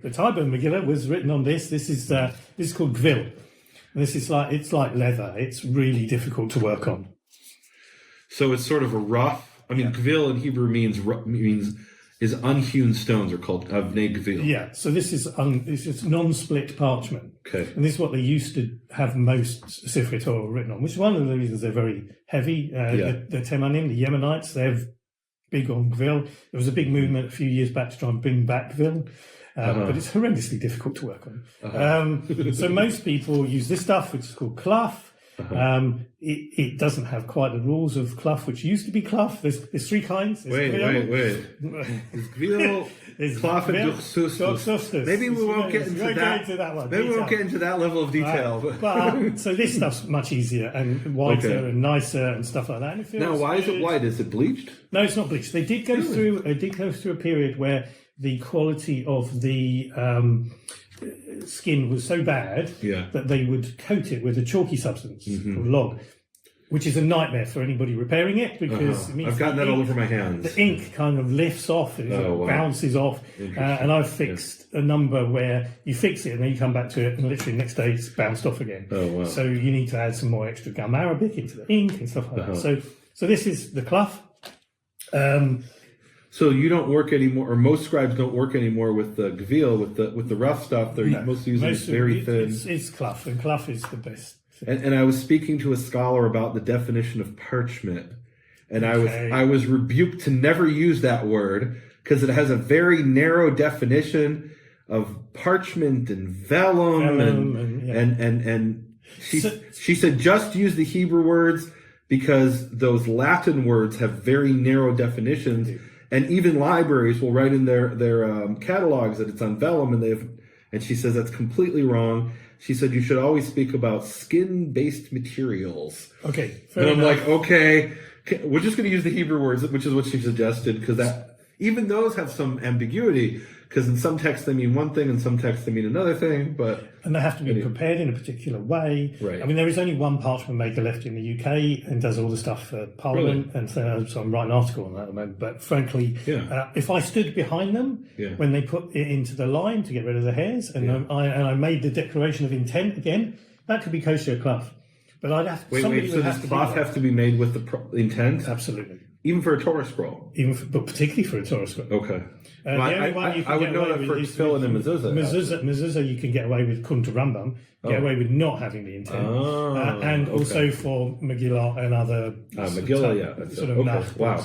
The Tyburn Megillah was written on this. This is called Gvil. This is it's like leather. It's really difficult to work on. So it's sort of a rough. I mean, Gvil in Hebrew means unhewn stones are called avnei Gvil. Yeah. So this is it's just non-split parchment. Okay. And this is what they used to have most Sifrei Torah written on, which is one of the reasons they're very heavy. The Temanim, the Yemenites, they're big on Gvil. There was a big movement a few years back to try and bring back Gvil. But it's horrendously difficult to work on. So most people use this stuff, which is called clough. It doesn't have quite the rules of clough, which used to be clough. There's three kinds. Wait. Is Gvil, clough, and duchsustus. Maybe we won't get into that one. Maybe we won't get into that level of detail. But so this stuff's much easier and whiter and nicer and stuff like that. And it feels now, why good. is it white? Is it bleached? No, it's not bleached. They did go through a period where the quality of the skin was so bad that they would coat it with a chalky substance called log, which is a nightmare for anybody repairing it because it means I've gotten that all over my hands. The ink kind of lifts off, it bounces off, and I've fixed a number where you fix it and then you come back to it and literally the next day it's bounced off again. So you need to add some more extra gum arabic into the ink and stuff like that. So this is the clough. So you don't work anymore, or most scribes don't work anymore with the Gvil, with the rough stuff. They're mostly using very thin. It's clough, and clough is the best. And I was speaking to a scholar about the definition of parchment, and I was rebuked to never use that word because it has a very narrow definition of parchment and vellum and she said just use the Hebrew words because those Latin words have very narrow definitions. And even libraries will write in their catalogs that it's on vellum, and she says that's completely wrong. She said you should always speak about skin-based materials. Okay, and I'm like, okay, we're just going to use the Hebrew words, which is what she suggested, because that even those have some ambiguity. Because in some texts they mean one thing, in some texts they mean another thing, and they have to be prepared in a particular way. Right. I mean, there is only one parchment maker left in the UK and does all the stuff for Parliament, and so I'm writing an article on that at the moment. But frankly, if I stood behind them when they put it into the line to get rid of the hairs, and I made the declaration of intent again, that could be kosher clough. But I'd have so does cloth have to be made with the intent? Absolutely. Even for a Torah scroll? But particularly for a Torah scroll. Okay. The only one you can I would know that for tefillin and mezuzah. Mezuzah, you can get away with kun to Rambam, get away with not having the intent. And also for Megillah and other Megillah, sort of wow.